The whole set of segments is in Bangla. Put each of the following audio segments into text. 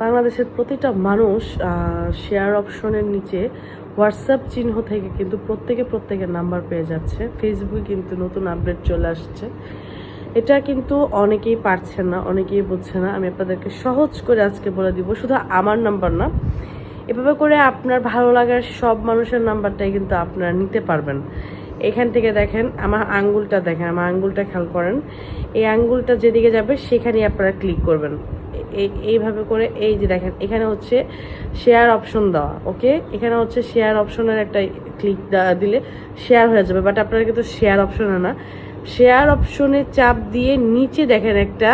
বাংলাদেশের প্রতিটা মানুষ শেয়ার অপশনের নিচে হোয়াটসঅ্যাপ চিহ্ন থেকে কিন্তু প্রত্যেকের নাম্বার পেয়ে যাচ্ছে। ফেসবুকে কিন্তু নতুন আপডেট চলে আসছে। এটা কিন্তু অনেকেই পারছে না, অনেকেই বুঝছে না। আমি আপনাদেরকে সহজ করে আজকে বলে দিব, শুধু আমার নাম্বার না, এভাবে করে আপনার ভালো লাগার সব মানুষের নাম্বারটাই কিন্তু আপনারা নিতে পারবেন। এখান থেকে দেখেন আমার আঙ্গুলটা, দেখেন আমার আঙ্গুলটা খেয়াল করেন, এই আঙ্গুলটা যেদিকে যাবে সেখানেই আপনারা ক্লিক করবেন। এইভাবে করে এই যে দেখেন এখানে হচ্ছে শেয়ার অপশন দেওয়া, ওকে, এখানে হচ্ছে শেয়ার অপশনের একটা ক্লিক দিলে শেয়ার হয়ে যাবে। বাট আপনারা কিন্তু শেয়ার অপশনে না, শেয়ার অপশনে চাপ দিয়ে নিচে দেখেন একটা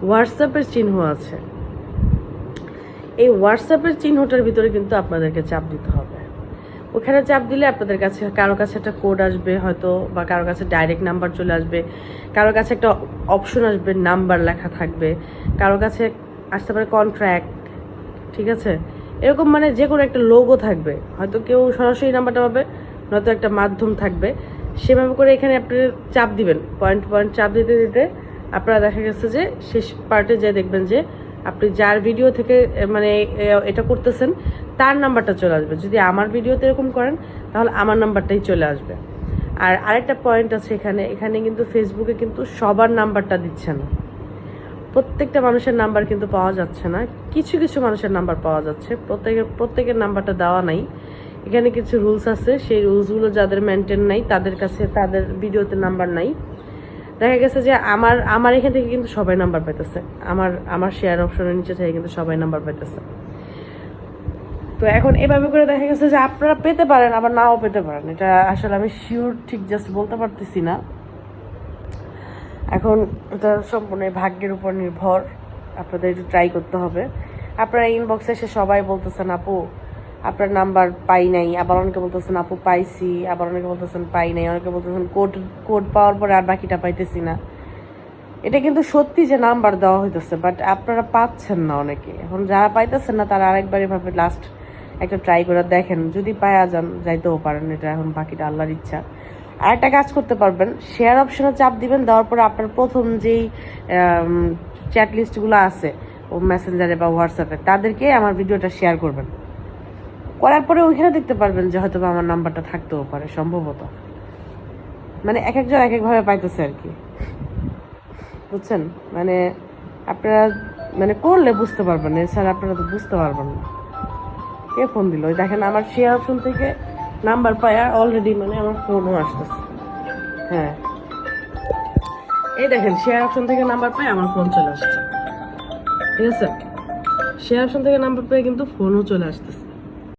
হোয়াটসঅ্যাপের চিহ্ন আছে। এই হোয়াটসঅ্যাপের চিহ্নটার ভিতরে কিন্তু আপনাদেরকে চাপ দিতে হবে। ওখানে চাপ দিলে আপনাদের কাছে কারো কাছে একটা কোড আসবে হয়তো, বা কারো কাছে ডাইরেক্ট নাম্বার চলে আসবে, কারো কাছে একটা অপশন আসবে নাম্বার লেখা থাকবে, কারো কাছে আসতে পারে কন্ট্রাক্ট, ঠিক আছে, এরকম মানে যে কোনো একটা লোগো থাকবে। হয়তো কেউ সরাসরি নাম্বারটা পাবে, নয়তো একটা মাধ্যম থাকবে। সেভাবে করে এখানে আপনারা চাপ দিবেন, পয়েন্ট চাপ দিতে দিতে আপনারা দেখা গেছে যে শেষ পার্টে যে দেখবেন যে আপনি যার ভিডিও থেকে মানে এটা করতেছেন তার নাম্বারটা চলে আসবে। যদি আমার ভিডিওতে এরকম করেন তাহলে আমার নাম্বারটাই চলে আসবে। আর আরেকটা পয়েন্ট আছে এখানে কিন্তু ফেসবুকে কিন্তু সবার নাম্বারটা দিচ্ছে না, প্রত্যেকটা মানুষের নাম্বার কিন্তু পাওয়া যাচ্ছে না, কিছু মানুষের নাম্বার পাওয়া যাচ্ছে, প্রত্যেকের নাম্বারটা দেওয়া নাই। এখানে কিছু রুলস আছে, সেই রুলসগুলো যাদের মেনটেন নাই তাদের কাছে তাদের ভিডিওতে নাম্বার নাই। দেখা গেছে যে আমার এখান থেকে কিন্তু সবাই নাম্বার পাইতেছে, আমার শেয়ার অপশনের নিচে থেকে কিন্তু সবাই নাম্বার পাইতেছে। তো এখন এভাবে করে দেখা গেছে যে আপনারা পেতে পারেন আবার নাও পেতে পারেন, এটা আসলে আমি শিওর ঠিক জাস্ট বলতে পারতেছি না। এখন এটা সম্পূর্ণ ভাগ্যের উপর নির্ভর, আপনাদের একটু ট্রাই করতে হবে। আপনারা ইনবক্সে এসে সবাই বলতেছেন আপু আপনার নাম্বার পাই নাই, আবার অনেকে বলতেছেন আপু পাইছি, আবার অনেকে বলতেছেন পাই নাই, অনেকে বলতেছেন কোড পাওয়ার পরে আর বাকিটা পাইতেছি না। এটা কিন্তু সত্যি যে নাম্বার দেওয়া হইতেছে, বাট আপনারা পাচ্ছেন না অনেকে। এখন যারা পাইতেছেন না তারা আরেকবার এভাবে লাস্ট একটা ট্রাই করে দেখেন, যদি পাওয়া যান যাইতেও পারেন, এটা এখন বাকিটা আল্লাহর ইচ্ছা। আর একটা কাজ করতে পারবেন, শেয়ার অপশনে চাপ দিবেন, দেওয়ার পরে আপনার প্রথম যেই চ্যাট লিস্টগুলো আছে ও মেসেঞ্জারে বা হোয়াটসঅ্যাপে তাদেরকে আমার ভিডিওটা শেয়ার করবেন। করার পরে ওইখানে দেখতে পারবেন যে হয়তো আমার নাম্বারটা থাকতেও পারে সম্ভবত, মানে এক একজন এক একভাবে পাইতেছে আর কি, বুঝছেন? মানে আপনারা মানে করলে বুঝতে পারবেন, এছাড়া আপনারা তো বুঝতে পারবেন না। কে ফোন দিল? ওই দেখেন আমার শেয়ার অপশন থেকে নাম্বার পায়া অলরেডি মানে আমার ফোনও আসতেছে। হ্যাঁ, এই দেখেন শেয়ার অপশন থেকে নাম্বার পায় আমার ফোন চলে আসছে, ঠিক আছে? শেয়ার অপশন থেকে নাম্বার পেয়ে কিন্তু ফোনও চলে আসতেছে।